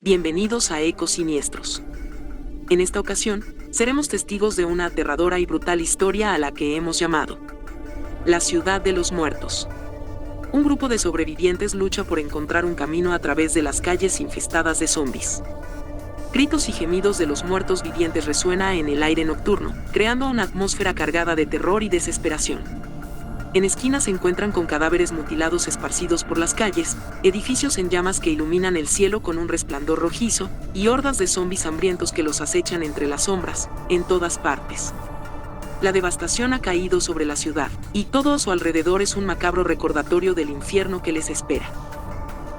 Bienvenidos a Ecos Siniestros. En esta ocasión, seremos testigos de una aterradora y brutal historia a la que hemos llamado La Ciudad de los Muertos. Un grupo de sobrevivientes lucha por encontrar un camino a través de las calles infestadas de zombies. Gritos y gemidos de los muertos vivientes resuenan en el aire nocturno, creando una atmósfera cargada de terror y desesperación. En esquinas se encuentran con cadáveres mutilados esparcidos por las calles, edificios en llamas que iluminan el cielo con un resplandor rojizo, y hordas de zombies hambrientos que los acechan entre las sombras, en todas partes. La devastación ha caído sobre la ciudad, y todo a su alrededor es un macabro recordatorio del infierno que les espera.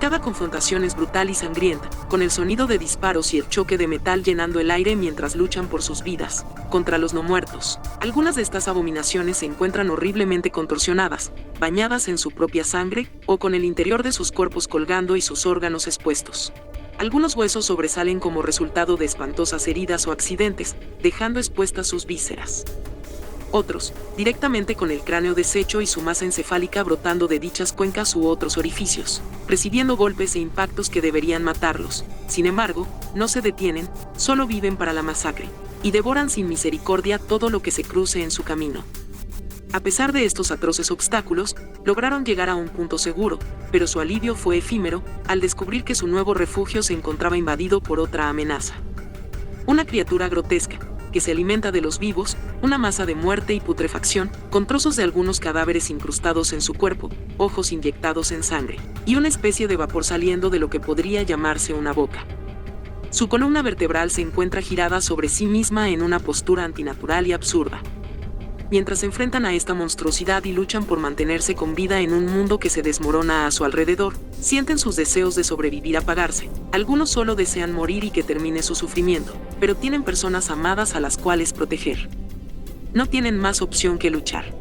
Cada confrontación es brutal y sangrienta, con el sonido de disparos y el choque de metal llenando el aire mientras luchan por sus vidas, contra los no muertos. Algunas de estas abominaciones se encuentran horriblemente contorsionadas, bañadas en su propia sangre, o con el interior de sus cuerpos colgando y sus órganos expuestos. Algunos huesos sobresalen como resultado de espantosas heridas o accidentes, dejando expuestas sus vísceras. Otros, directamente con el cráneo deshecho y su masa encefálica brotando de dichas cuencas u otros orificios, recibiendo golpes e impactos que deberían matarlos. Sin embargo, no se detienen, solo viven para la masacre, y devoran sin misericordia todo lo que se cruce en su camino. A pesar de estos atroces obstáculos, lograron llegar a un punto seguro, pero su alivio fue efímero, al descubrir que su nuevo refugio se encontraba invadido por otra amenaza. Una criatura grotesca, que se alimenta de los vivos, una masa de muerte y putrefacción, con trozos de algunos cadáveres incrustados en su cuerpo, ojos inyectados en sangre, y una especie de vapor saliendo de lo que podría llamarse una boca. Su columna vertebral se encuentra girada sobre sí misma en una postura antinatural y absurda. Mientras se enfrentan a esta monstruosidad y luchan por mantenerse con vida en un mundo que se desmorona a su alrededor, sienten sus deseos de sobrevivir apagarse. Algunos solo desean morir y que termine su sufrimiento, pero tienen personas amadas a las cuales proteger. No tienen más opción que luchar.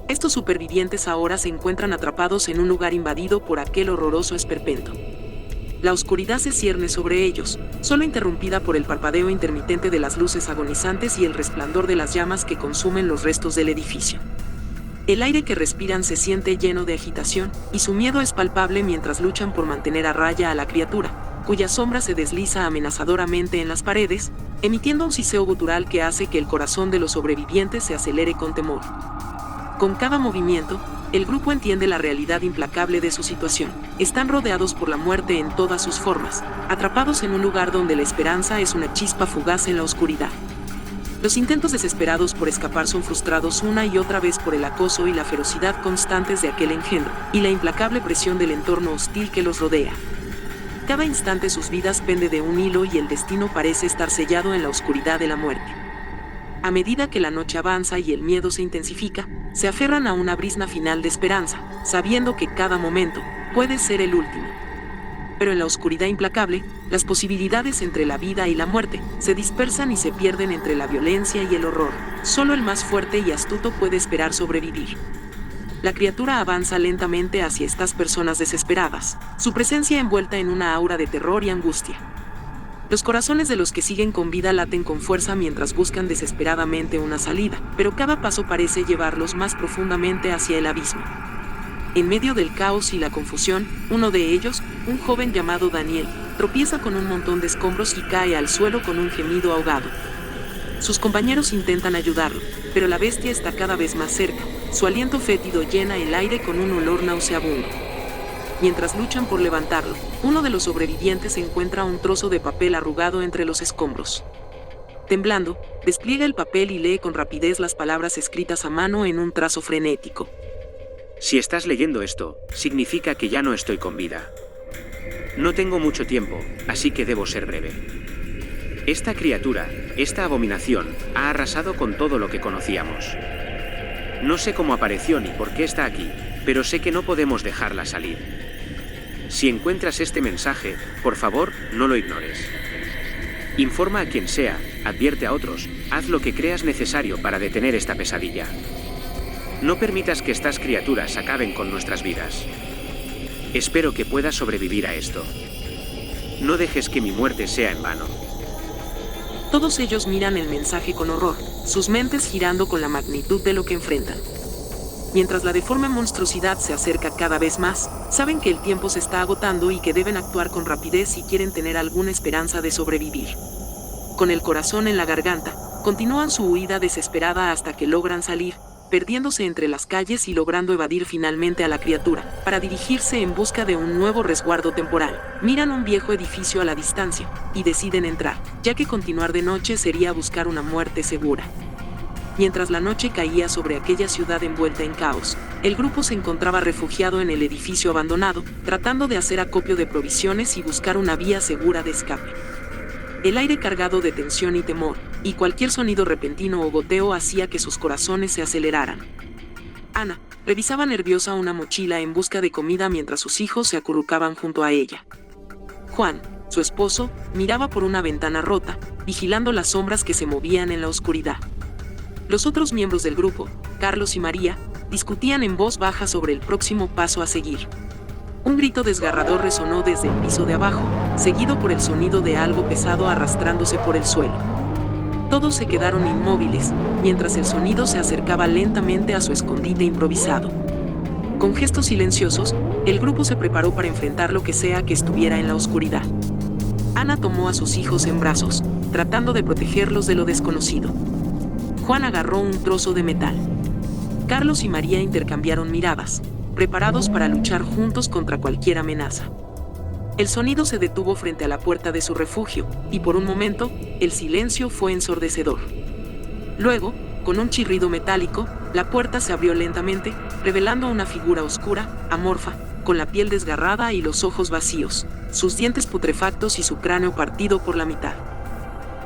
Estos supervivientes ahora se encuentran atrapados en un lugar invadido por aquel horroroso esperpento. La oscuridad se cierne sobre ellos, solo interrumpida por el parpadeo intermitente de las luces agonizantes y el resplandor de las llamas que consumen los restos del edificio. El aire que respiran se siente lleno de agitación, y su miedo es palpable mientras luchan por mantener a raya a la criatura, cuya sombra se desliza amenazadoramente en las paredes, emitiendo un siseo gutural que hace que el corazón de los sobrevivientes se acelere con temor. Con cada movimiento, el grupo entiende la realidad implacable de su situación. Están rodeados por la muerte en todas sus formas, atrapados en un lugar donde la esperanza es una chispa fugaz en la oscuridad. Los intentos desesperados por escapar son frustrados una y otra vez por el acoso y la ferocidad constantes de aquel engendro, y la implacable presión del entorno hostil que los rodea. Cada instante sus vidas pende de un hilo y el destino parece estar sellado en la oscuridad de la muerte. A medida que la noche avanza y el miedo se intensifica, se aferran a una brizna final de esperanza, sabiendo que cada momento puede ser el último. Pero en la oscuridad implacable, las posibilidades entre la vida y la muerte se dispersan y se pierden entre la violencia y el horror. Solo el más fuerte y astuto puede esperar sobrevivir. La criatura avanza lentamente hacia estas personas desesperadas, su presencia envuelta en una aura de terror y angustia. Los corazones de los que siguen con vida laten con fuerza mientras buscan desesperadamente una salida, pero cada paso parece llevarlos más profundamente hacia el abismo. En medio del caos y la confusión, uno de ellos, un joven llamado Daniel, tropieza con un montón de escombros y cae al suelo con un gemido ahogado. Sus compañeros intentan ayudarlo, pero la bestia está cada vez más cerca, su aliento fétido llena el aire con un olor nauseabundo. Mientras luchan por levantarlo, uno de los sobrevivientes encuentra un trozo de papel arrugado entre los escombros. Temblando, despliega el papel y lee con rapidez las palabras escritas a mano en un trazo frenético. Si estás leyendo esto, significa que ya no estoy con vida. No tengo mucho tiempo, así que debo ser breve. Esta criatura, esta abominación, ha arrasado con todo lo que conocíamos. No sé cómo apareció ni por qué está aquí, pero sé que no podemos dejarla salir. Si encuentras este mensaje, por favor, no lo ignores. Informa a quien sea, advierte a otros, haz lo que creas necesario para detener esta pesadilla. No permitas que estas criaturas acaben con nuestras vidas. Espero que puedas sobrevivir a esto. No dejes que mi muerte sea en vano. Todos ellos miran el mensaje con horror, sus mentes girando con la magnitud de lo que enfrentan. Mientras la deforme monstruosidad se acerca cada vez más, saben que el tiempo se está agotando y que deben actuar con rapidez si quieren tener alguna esperanza de sobrevivir. Con el corazón en la garganta, continúan su huida desesperada hasta que logran salir, perdiéndose entre las calles y logrando evadir finalmente a la criatura, para dirigirse en busca de un nuevo resguardo temporal. Miran un viejo edificio a la distancia, y deciden entrar, ya que continuar de noche sería buscar una muerte segura. Mientras la noche caía sobre aquella ciudad envuelta en caos, el grupo se encontraba refugiado en el edificio abandonado, tratando de hacer acopio de provisiones y buscar una vía segura de escape. El aire cargado de tensión y temor, y cualquier sonido repentino o goteo hacía que sus corazones se aceleraran. Ana revisaba nerviosa una mochila en busca de comida mientras sus hijos se acurrucaban junto a ella. Juan, su esposo, miraba por una ventana rota, vigilando las sombras que se movían en la oscuridad. Los otros miembros del grupo, Carlos y María, discutían en voz baja sobre el próximo paso a seguir. Un grito desgarrador resonó desde el piso de abajo, seguido por el sonido de algo pesado arrastrándose por el suelo. Todos se quedaron inmóviles, mientras el sonido se acercaba lentamente a su escondite improvisado. Con gestos silenciosos, el grupo se preparó para enfrentar lo que sea que estuviera en la oscuridad. Ana tomó a sus hijos en brazos, tratando de protegerlos de lo desconocido. Juan agarró un trozo de metal. Carlos y María intercambiaron miradas, preparados para luchar juntos contra cualquier amenaza. El sonido se detuvo frente a la puerta de su refugio, y por un momento, el silencio fue ensordecedor. Luego, con un chirrido metálico, la puerta se abrió lentamente, revelando una figura oscura, amorfa, con la piel desgarrada y los ojos vacíos, sus dientes putrefactos y su cráneo partido por la mitad.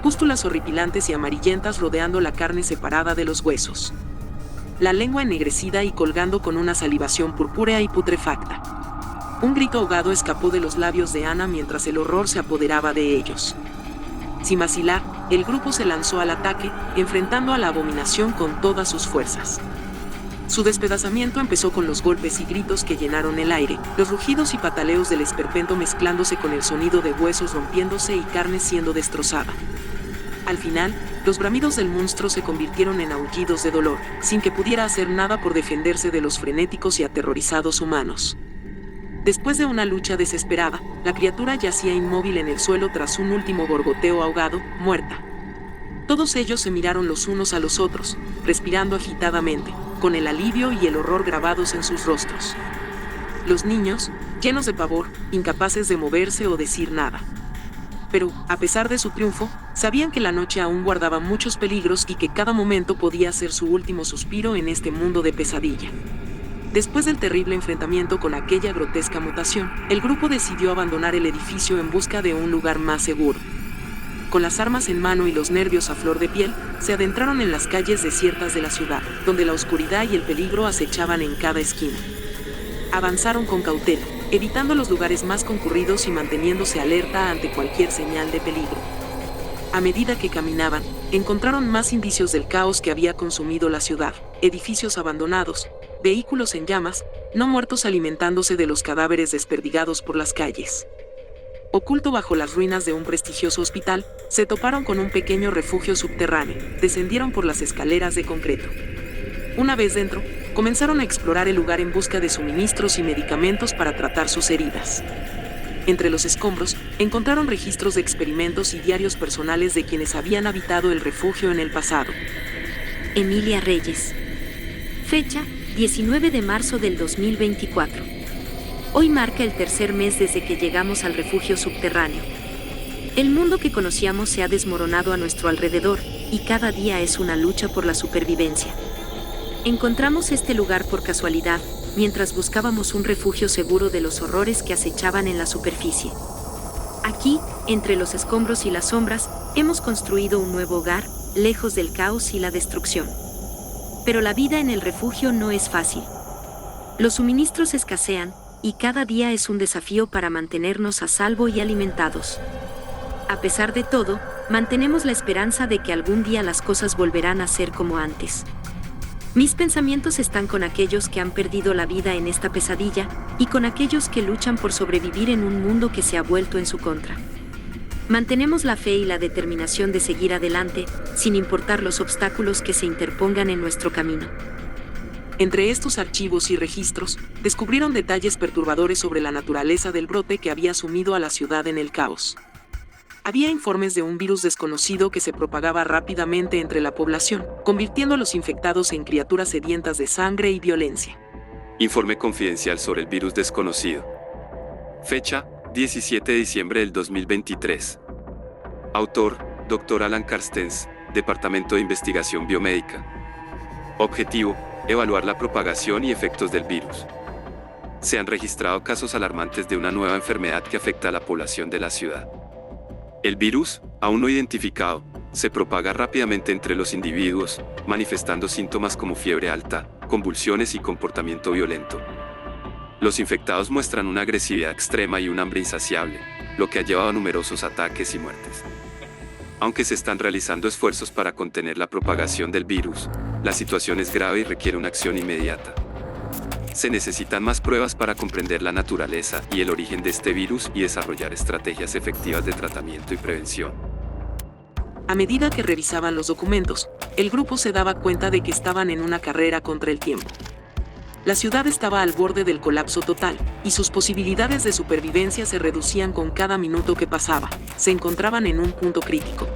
Pústulas horripilantes y amarillentas rodeando la carne separada de los huesos. La lengua ennegrecida y colgando con una salivación purpúrea y putrefacta. Un grito ahogado escapó de los labios de Ana mientras el horror se apoderaba de ellos. Sin vacilar, el grupo se lanzó al ataque, enfrentando a la abominación con todas sus fuerzas. Su despedazamiento empezó con los golpes y gritos que llenaron el aire, los rugidos y pataleos del esperpento mezclándose con el sonido de huesos rompiéndose y carne siendo destrozada. Al final, los bramidos del monstruo se convirtieron en aullidos de dolor, sin que pudiera hacer nada por defenderse de los frenéticos y aterrorizados humanos. Después de una lucha desesperada, la criatura yacía inmóvil en el suelo tras un último gorgoteo ahogado, muerta. Todos ellos se miraron los unos a los otros, respirando agitadamente, con el alivio y el horror grabados en sus rostros. Los niños, llenos de pavor, incapaces de moverse o decir nada. Pero, a pesar de su triunfo, sabían que la noche aún guardaba muchos peligros y que cada momento podía ser su último suspiro en este mundo de pesadilla. Después del terrible enfrentamiento con aquella grotesca mutación, el grupo decidió abandonar el edificio en busca de un lugar más seguro. Con las armas en mano y los nervios a flor de piel, se adentraron en las calles desiertas de la ciudad, donde la oscuridad y el peligro acechaban en cada esquina. Avanzaron con cautela, evitando los lugares más concurridos y manteniéndose alerta ante cualquier señal de peligro. A medida que caminaban, encontraron más indicios del caos que había consumido la ciudad: edificios abandonados, vehículos en llamas, no muertos alimentándose de los cadáveres desperdigados por las calles. Oculto bajo las ruinas de un prestigioso hospital, se toparon con un pequeño refugio subterráneo, descendieron por las escaleras de concreto. Una vez dentro, comenzaron a explorar el lugar en busca de suministros y medicamentos para tratar sus heridas. Entre los escombros, encontraron registros de experimentos y diarios personales de quienes habían habitado el refugio en el pasado. Emilia Reyes. Fecha: 19 de marzo del 2024. Hoy marca el tercer mes desde que llegamos al refugio subterráneo. El mundo que conocíamos se ha desmoronado a nuestro alrededor, y cada día es una lucha por la supervivencia. Encontramos este lugar por casualidad, mientras buscábamos un refugio seguro de los horrores que acechaban en la superficie. Aquí, entre los escombros y las sombras, hemos construido un nuevo hogar, lejos del caos y la destrucción. Pero la vida en el refugio no es fácil. Los suministros escasean, y cada día es un desafío para mantenernos a salvo y alimentados. A pesar de todo, mantenemos la esperanza de que algún día las cosas volverán a ser como antes. Mis pensamientos están con aquellos que han perdido la vida en esta pesadilla, y con aquellos que luchan por sobrevivir en un mundo que se ha vuelto en su contra. Mantenemos la fe y la determinación de seguir adelante, sin importar los obstáculos que se interpongan en nuestro camino. Entre estos archivos y registros, descubrieron detalles perturbadores sobre la naturaleza del brote que había sumido a la ciudad en el caos. Había informes de un virus desconocido que se propagaba rápidamente entre la población, convirtiendo a los infectados en criaturas sedientas de sangre y violencia. Informe confidencial sobre el virus desconocido. Fecha, 17 de diciembre del 2023. Autor, Dr. Alan Carstens, Departamento de Investigación Biomédica. Objetivo, evaluar la propagación y efectos del virus. Se han registrado casos alarmantes de una nueva enfermedad que afecta a la población de la ciudad. El virus, aún no identificado, se propaga rápidamente entre los individuos, manifestando síntomas como fiebre alta, convulsiones y comportamiento violento. Los infectados muestran una agresividad extrema y un hambre insaciable, lo que ha llevado a numerosos ataques y muertes. Aunque se están realizando esfuerzos para contener la propagación del virus, la situación es grave y requiere una acción inmediata. Se necesitan más pruebas para comprender la naturaleza y el origen de este virus y desarrollar estrategias efectivas de tratamiento y prevención. A medida que revisaban los documentos, el grupo se daba cuenta de que estaban en una carrera contra el tiempo. La ciudad estaba al borde del colapso total, y sus posibilidades de supervivencia se reducían con cada minuto que pasaba. Se encontraban en un punto crítico.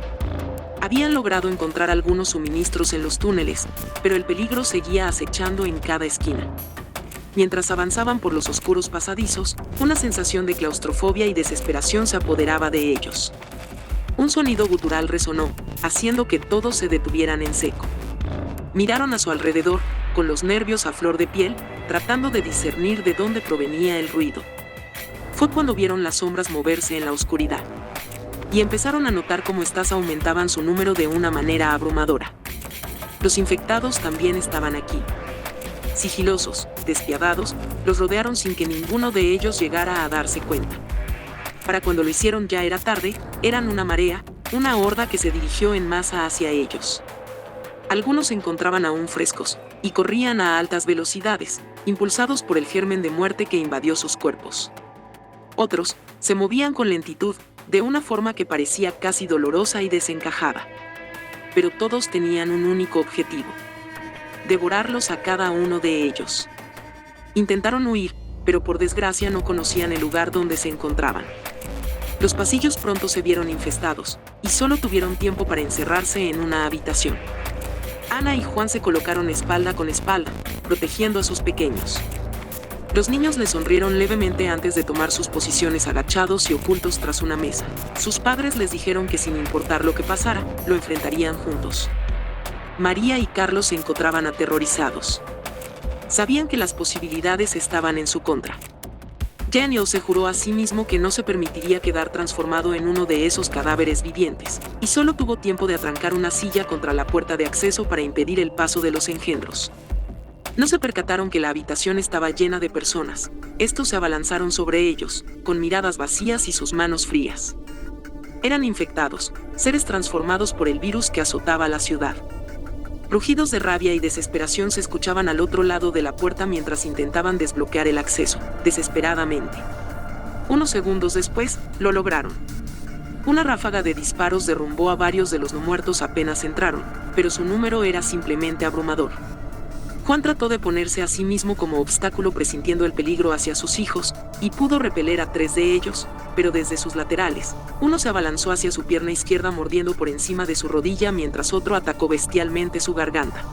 Habían logrado encontrar algunos suministros en los túneles, pero el peligro seguía acechando en cada esquina. Mientras avanzaban por los oscuros pasadizos, una sensación de claustrofobia y desesperación se apoderaba de ellos. Un sonido gutural resonó, haciendo que todos se detuvieran en seco. Miraron a su alrededor, con los nervios a flor de piel, tratando de discernir de dónde provenía el ruido. Fue cuando vieron las sombras moverse en la oscuridad. Y empezaron a notar cómo estas aumentaban su número de una manera abrumadora. Los infectados también estaban aquí. Sigilosos, despiadados, los rodearon sin que ninguno de ellos llegara a darse cuenta. Para cuando lo hicieron ya era tarde, eran una marea, una horda que se dirigió en masa hacia ellos. Algunos se encontraban aún frescos, y corrían a altas velocidades, impulsados por el germen de muerte que invadió sus cuerpos. Otros se movían con lentitud, de una forma que parecía casi dolorosa y desencajada. Pero todos tenían un único objetivo: devorarlos a cada uno de ellos. Intentaron huir, pero por desgracia no conocían el lugar donde se encontraban. Los pasillos pronto se vieron infestados, y solo tuvieron tiempo para encerrarse en una habitación. Ana y Juan se colocaron espalda con espalda, protegiendo a sus pequeños. Los niños les sonrieron levemente antes de tomar sus posiciones agachados y ocultos tras una mesa. Sus padres les dijeron que sin importar lo que pasara, lo enfrentarían juntos. María y Carlos se encontraban aterrorizados. Sabían que las posibilidades estaban en su contra. Daniel se juró a sí mismo que no se permitiría quedar transformado en uno de esos cadáveres vivientes, y solo tuvo tiempo de atrancar una silla contra la puerta de acceso para impedir el paso de los engendros. No se percataron que la habitación estaba llena de personas. Estos se abalanzaron sobre ellos, con miradas vacías y sus manos frías. Eran infectados, seres transformados por el virus que azotaba la ciudad. Rugidos de rabia y desesperación se escuchaban al otro lado de la puerta mientras intentaban desbloquear el acceso, desesperadamente. Unos segundos después, lo lograron. Una ráfaga de disparos derrumbó a varios de los no muertos apenas entraron, pero su número era simplemente abrumador. Juan trató de ponerse a sí mismo como obstáculo presintiendo el peligro hacia sus hijos, y pudo repeler a 3 de ellos, pero desde sus laterales, uno se abalanzó hacia su pierna izquierda mordiendo por encima de su rodilla mientras otro atacó bestialmente su garganta.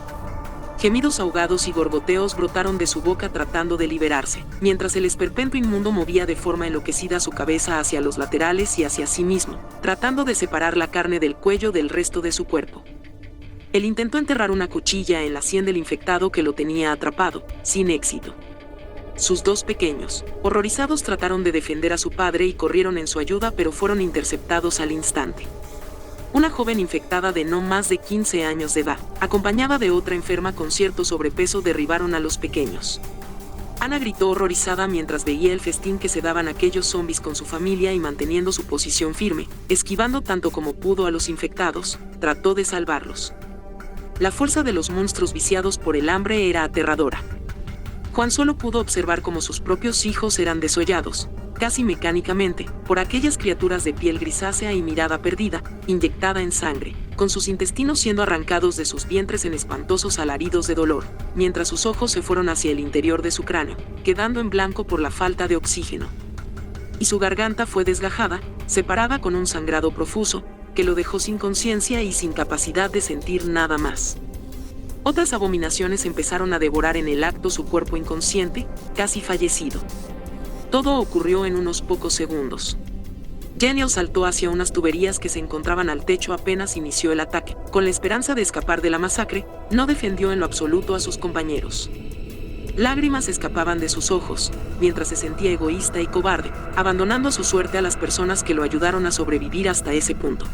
Gemidos ahogados y gorgoteos brotaron de su boca tratando de liberarse, mientras el esperpento inmundo movía de forma enloquecida su cabeza hacia los laterales y hacia sí mismo, tratando de separar la carne del cuello del resto de su cuerpo. Él intentó enterrar una cuchilla en la sien del infectado que lo tenía atrapado, sin éxito. Sus 2 pequeños, horrorizados, trataron de defender a su padre y corrieron en su ayuda, pero fueron interceptados al instante. Una joven infectada de no más de 15 años de edad, acompañada de otra enferma con cierto sobrepeso, derribaron a los pequeños. Ana gritó horrorizada mientras veía el festín que se daban aquellos zombies con su familia y manteniendo su posición firme, esquivando tanto como pudo a los infectados, trató de salvarlos. La fuerza de los monstruos viciados por el hambre era aterradora. Juan solo pudo observar cómo sus propios hijos eran desollados, casi mecánicamente, por aquellas criaturas de piel grisácea y mirada perdida, inyectada en sangre, con sus intestinos siendo arrancados de sus vientres en espantosos alaridos de dolor, mientras sus ojos se fueron hacia el interior de su cráneo, quedando en blanco por la falta de oxígeno. Y su garganta fue desgajada, separada con un sangrado profuso, que lo dejó sin conciencia y sin capacidad de sentir nada más. Otras abominaciones empezaron a devorar en el acto su cuerpo inconsciente, casi fallecido. Todo ocurrió en unos pocos segundos. Daniel saltó hacia unas tuberías que se encontraban al techo apenas inició el ataque. Con la esperanza de escapar de la masacre, no defendió en lo absoluto a sus compañeros. Lágrimas escapaban de sus ojos, mientras se sentía egoísta y cobarde, abandonando a su suerte a las personas que lo ayudaron a sobrevivir hasta ese punto.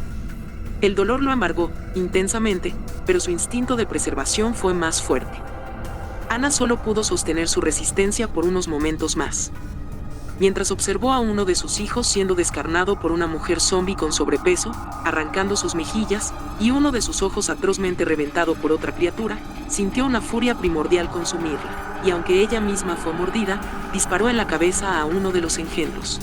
El dolor lo embargó intensamente, pero su instinto de preservación fue más fuerte. Ana solo pudo sostener su resistencia por unos momentos más. Mientras observó a uno de sus hijos siendo descarnado por una mujer zombie con sobrepeso, arrancando sus mejillas, y uno de sus ojos atrozmente reventado por otra criatura, sintió una furia primordial consumirla, y aunque ella misma fue mordida, disparó en la cabeza a uno de los engendros.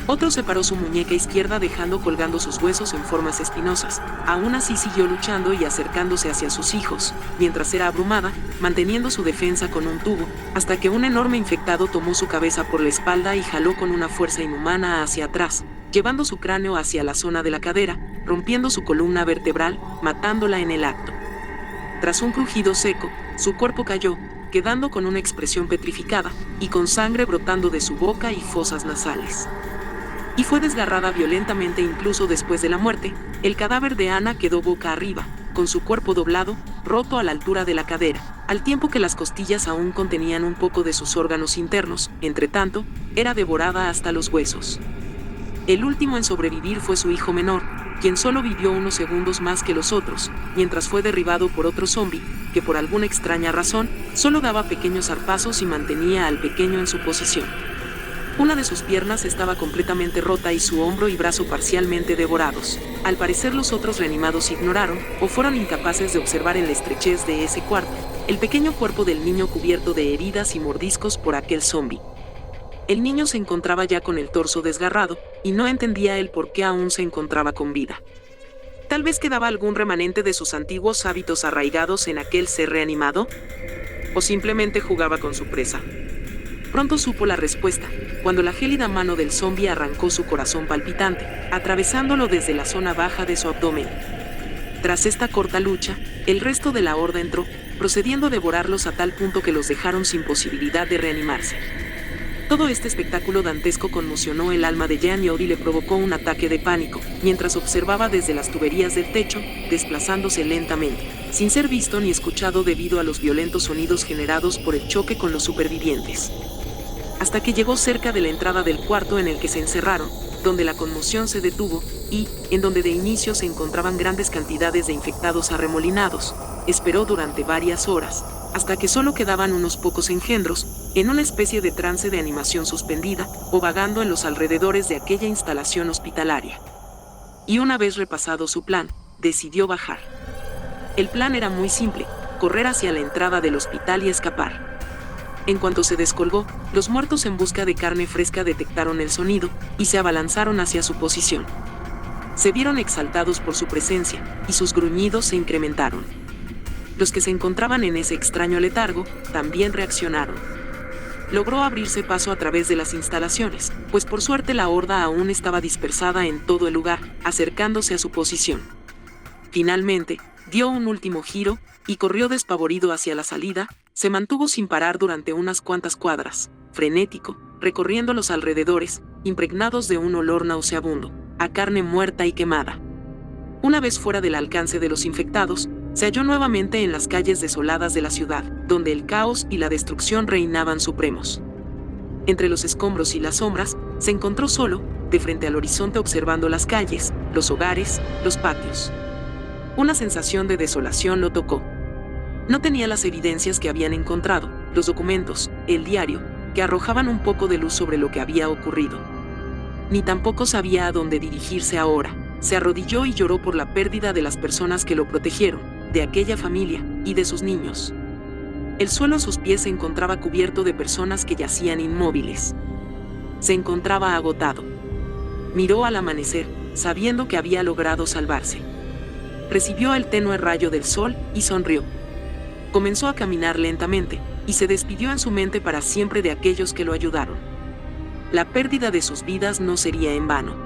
Otro separó su muñeca izquierda dejando colgando sus huesos en formas espinosas. Aún así siguió luchando y acercándose hacia sus hijos, mientras era abrumada, manteniendo su defensa con un tubo, hasta que un enorme infectado tomó su cabeza por la espalda y jaló con una fuerza inhumana hacia atrás, llevando su cráneo hacia la zona de la cadera, rompiendo su columna vertebral, matándola en el acto. Tras un crujido seco, su cuerpo cayó, quedando con una expresión petrificada, y con sangre brotando de su boca y fosas nasales. Y fue desgarrada violentamente incluso después de la muerte. El cadáver de Ana quedó boca arriba, con su cuerpo doblado, roto a la altura de la cadera, al tiempo que las costillas aún contenían un poco de sus órganos internos. Entretanto, era devorada hasta los huesos. El último en sobrevivir fue su hijo menor, quien solo vivió unos segundos más que los otros, mientras fue derribado por otro zombie, que por alguna extraña razón, solo daba pequeños zarpazos y mantenía al pequeño en su posición. Una de sus piernas estaba completamente rota y su hombro y brazo parcialmente devorados. Al parecer los otros reanimados ignoraron, o fueron incapaces de observar en la estrechez de ese cuarto, el pequeño cuerpo del niño cubierto de heridas y mordiscos por aquel zombi. El niño se encontraba ya con el torso desgarrado, y no entendía el por qué aún se encontraba con vida. Tal vez quedaba algún remanente de sus antiguos hábitos arraigados en aquel ser reanimado, o simplemente jugaba con su presa. Pronto supo la respuesta, cuando la gélida mano del zombi arrancó su corazón palpitante, atravesándolo desde la zona baja de su abdomen. Tras esta corta lucha, el resto de la horda entró, procediendo a devorarlos a tal punto que los dejaron sin posibilidad de reanimarse. Todo este espectáculo dantesco conmocionó el alma de Daniel y le provocó un ataque de pánico, mientras observaba desde las tuberías del techo, desplazándose lentamente, sin ser visto ni escuchado debido a los violentos sonidos generados por el choque con los supervivientes. Hasta que llegó cerca de la entrada del cuarto en el que se encerraron, donde la conmoción se detuvo y, en donde de inicio se encontraban grandes cantidades de infectados arremolinados, esperó durante varias horas, hasta que solo quedaban unos pocos engendros, en una especie de trance de animación suspendida, o vagando en los alrededores de aquella instalación hospitalaria. Y una vez repasado su plan, decidió bajar. El plan era muy simple: correr hacia la entrada del hospital y escapar. En cuanto se descolgó, los muertos en busca de carne fresca detectaron el sonido y se abalanzaron hacia su posición. Se vieron exaltados por su presencia y sus gruñidos se incrementaron. Los que se encontraban en ese extraño letargo también reaccionaron. Logró abrirse paso a través de las instalaciones, pues por suerte la horda aún estaba dispersada en todo el lugar, acercándose a su posición. Finalmente, dio un último giro y corrió despavorido hacia la salida. Se mantuvo sin parar durante unas cuantas cuadras, frenético, recorriendo los alrededores, impregnados de un olor nauseabundo, a carne muerta y quemada. Una vez fuera del alcance de los infectados, se halló nuevamente en las calles desoladas de la ciudad, donde el caos y la destrucción reinaban supremos. Entre los escombros y las sombras, se encontró solo, de frente al horizonte observando las calles, los hogares, los patios. Una sensación de desolación lo tocó. No tenía las evidencias que habían encontrado, los documentos, el diario, que arrojaban un poco de luz sobre lo que había ocurrido. Ni tampoco sabía a dónde dirigirse ahora. Se arrodilló y lloró por la pérdida de las personas que lo protegieron, de aquella familia y de sus niños. El suelo a sus pies se encontraba cubierto de personas que yacían inmóviles. Se encontraba agotado. Miró al amanecer, sabiendo que había logrado salvarse. Recibió el tenue rayo del sol y sonrió. Comenzó a caminar lentamente, y se despidió en su mente para siempre de aquellos que lo ayudaron. La pérdida de sus vidas no sería en vano.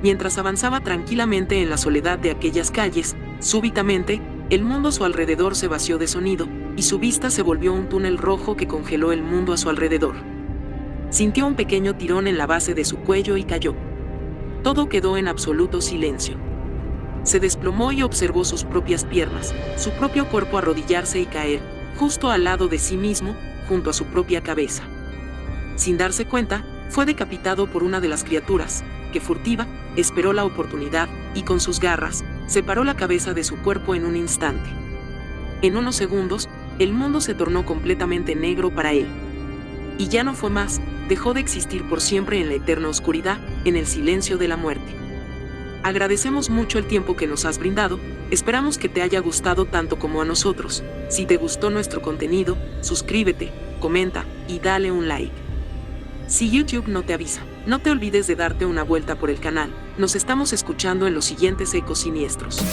Mientras avanzaba tranquilamente en la soledad de aquellas calles, súbitamente, el mundo a su alrededor se vació de sonido, y su vista se volvió un túnel rojo que congeló el mundo a su alrededor. Sintió un pequeño tirón en la base de su cuello y cayó. Todo quedó en absoluto silencio. Se desplomó y observó sus propias piernas, su propio cuerpo arrodillarse y caer, justo al lado de sí mismo, junto a su propia cabeza. Sin darse cuenta, fue decapitado por una de las criaturas, que furtiva, esperó la oportunidad, y con sus garras, separó la cabeza de su cuerpo en un instante. En unos segundos, el mundo se tornó completamente negro para él. Y ya no fue más, dejó de existir por siempre en la eterna oscuridad, en el silencio de la muerte. Agradecemos mucho el tiempo que nos has brindado, esperamos que te haya gustado tanto como a nosotros. Si te gustó nuestro contenido, suscríbete, comenta y dale un like. Si YouTube no te avisa, no te olvides de darte una vuelta por el canal. Nos estamos escuchando en los siguientes ecos siniestros.